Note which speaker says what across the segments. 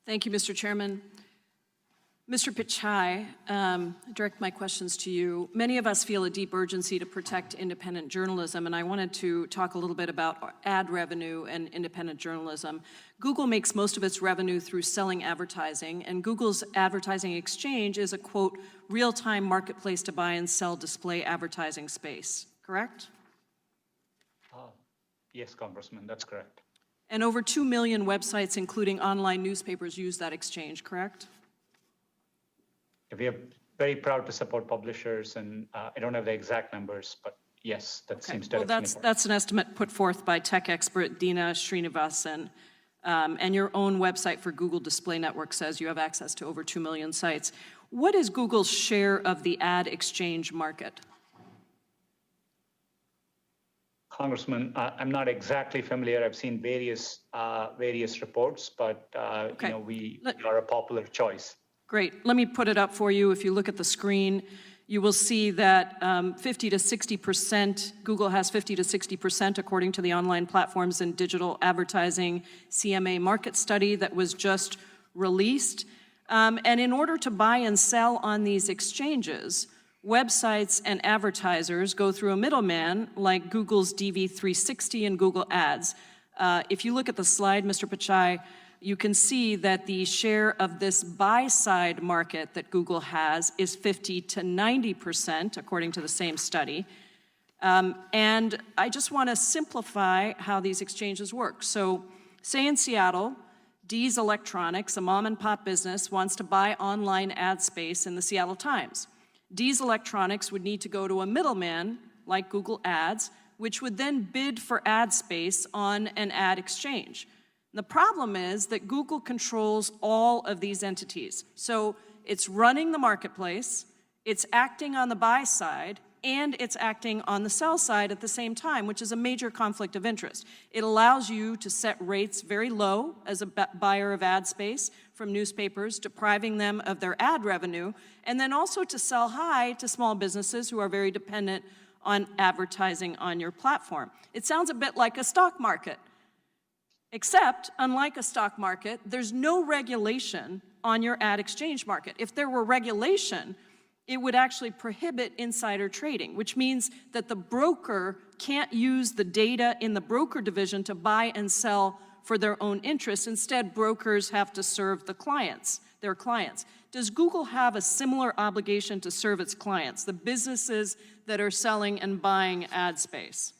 Speaker 1: Thank you, Mr. Chairman. Mr. Pichai, I direct my questions to you. Many of us feel a deep urgency to protect independent journalism, and I wanted to talk a little bit about ad revenue and independent journalism. Google makes most of its revenue through selling advertising, and Google's advertising exchange is a, quote, real-time marketplace to buy and sell display advertising space, correct?
Speaker 2: Yes, Congressman, that's correct.
Speaker 1: And over 2 million websites, including online newspapers, use that exchange, correct?
Speaker 2: We are very proud to support publishers, and I don't have the exact numbers, but yes, that seems directionally correct.
Speaker 1: That's an estimate put forth by tech expert Dina Srinivasan. And your own website for Google Display Network says you have access to over 2 million sites. What is Google's share of the ad exchange market?
Speaker 2: Congressman, I'm not exactly familiar. I've seen various reports, but we are a popular choice.
Speaker 1: Great. Let me put it up for you. If you look at the screen, you will see that 50 to 60%, Google has 50 to 60% according to the Online Platforms and Digital Advertising CMA market study that was just released. And in order to buy and sell on these exchanges, websites and advertisers go through a middleman like Google's DV360 and Google Ads. If you look at the slide, Mr. Pichai, you can see that the share of this buy-side market that Google has is 50 to 90%, according to the same study. And I just want to simplify how these exchanges work. So say in Seattle, Dee's Electronics, a mom-and-pop business, wants to buy online ad space in the Seattle Times. Dee's Electronics would need to go to a middleman like Google Ads, which would then bid for ad space on an ad exchange. The problem is that Google controls all of these entities. So it's running the marketplace, it's acting on the buy side, and it's acting on the sell side at the same time, which is a major conflict of interest. It allows you to set rates very low as a buyer of ad space from newspapers, depriving them of their ad revenue, and then also to sell high to small businesses who are very dependent on advertising on your platform. It sounds a bit like a stock market. Except, unlike a stock market, there's no regulation on your ad exchange market. If there were regulation, it would actually prohibit insider trading, which means that the broker can't use the data in the broker division to buy and sell for their own interests. Instead, brokers have to serve the clients, their clients. Does Google have a similar obligation to serve its clients, the businesses that are selling and buying ad space?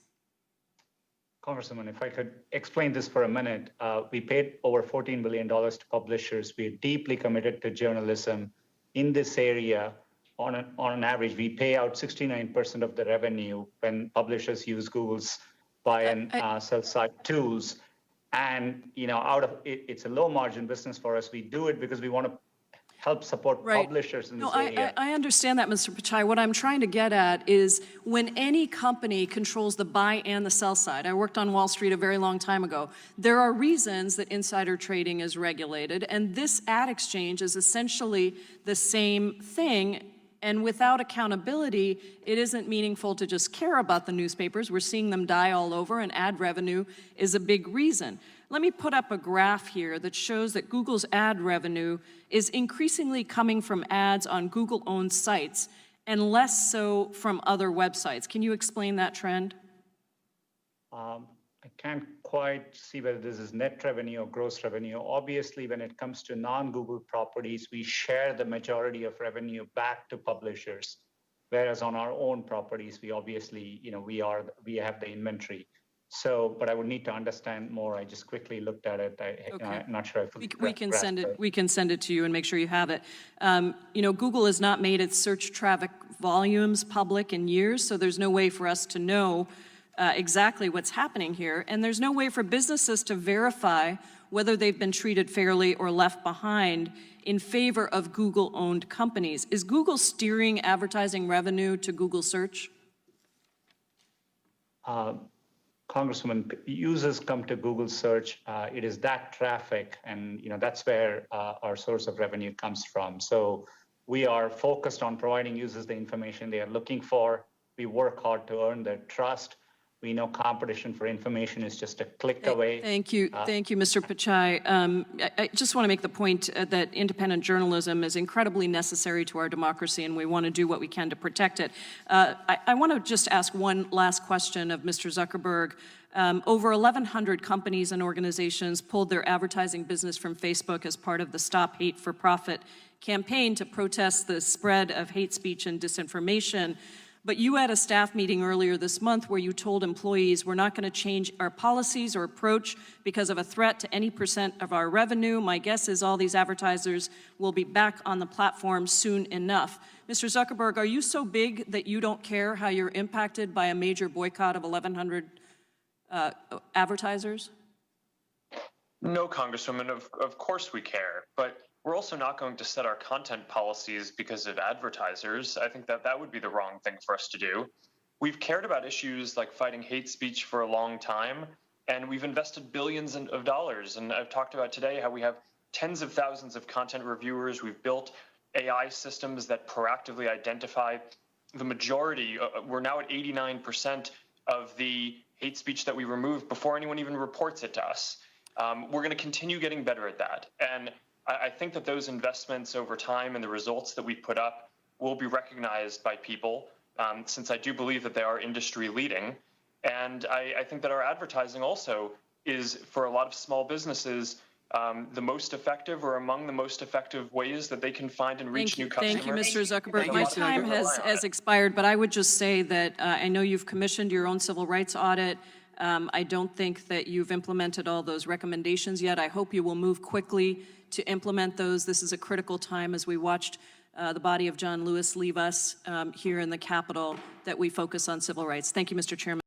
Speaker 2: Congresswoman, if I could explain this for a minute, we paid over $14 billion to publishers. We're deeply committed to journalism in this area. On an average, we pay out 69% of the revenue when publishers use Google's buy and sell side tools. And it's a low margin business for us. We do it because we want to help support publishers in this area.
Speaker 1: I understand that, Mr. Pichai. What I'm trying to get at is when any company controls the buy and the sell side, I worked on Wall Street a very long time ago, there are reasons that insider trading is regulated, and this ad exchange is essentially the same thing. And without accountability, it isn't meaningful to just care about the newspapers. We're seeing them die all over, and ad revenue is a big reason. Let me put up a graph here that shows that Google's ad revenue is increasingly coming from ads on Google-owned sites and less so from other websites. Can you explain that trend?
Speaker 2: I can't quite see whether this is net revenue or gross revenue. Obviously, when it comes to non-Google properties, we share the majority of revenue back to publishers, whereas on our own properties, we obviously, we have the inventory. So, but I would need to understand more. I just quickly looked at it. I'm not sure if
Speaker 1: we can send it. We can send it to you and make sure you have it. Google has not made its search traffic volumes public in years, so there's no way for us to know exactly what's happening here, and there's no way for businesses to verify whether they've been treated fairly or left behind in favor of Google-owned companies. Is Google steering advertising revenue to Google search?
Speaker 2: Congresswoman, users come to Google search. It is that traffic, and that's where our source of revenue comes from. So we are focused on providing users the information they are looking for. We work hard to earn their trust. We know competition for information is just a click away.
Speaker 1: Thank you, Mr. Pichai. I just want to make the point that independent journalism is incredibly necessary to our democracy, and we want to do what we can to protect it. I want to just ask one last question of Mr. Zuckerberg. Over 1,100 companies and organizations pulled their advertising business from Facebook as part of the Stop Hate for Profit campaign to protest the spread of hate speech and disinformation. But you had a staff meeting earlier this month where you told employees we're not going to change our policies or approach because of a threat to any % of our revenue. My guess is all these advertisers will be back on the platform soon enough. Mr. Zuckerberg, are you so big that you don't care how you're impacted by a major boycott of 1,100 advertisers?
Speaker 3: No, Congresswoman, of course we care, but we're also not going to set our content policies because of advertisers. I think that would be the wrong thing for us to do. We've cared about issues like fighting hate speech for a long time, and we've invested billions of dollars. And I've talked about today how we have tens of thousands of content reviewers. We've built AI systems that proactively identify the majority. We're now at 89% of the hate speech that we remove before anyone even reports it to us. We're going to continue getting better at that. And I think that those investments over time and the results that we put up will be recognized by people, since I do believe that they are industry leading. And I think that our advertising also is, for a lot of small businesses, the most effective or among the most effective ways that they can find and reach new customers.
Speaker 1: Thank you, Mr. Zuckerberg. My time has expired, but I would just say that I know you've commissioned your own civil rights audit. I don't think that you've implemented all those recommendations yet. I hope you will move quickly to implement those. This is a critical time as we watched the body of John Lewis leave us here in the Capitol, that we focus on civil rights. Thank you, Mr. Chairman.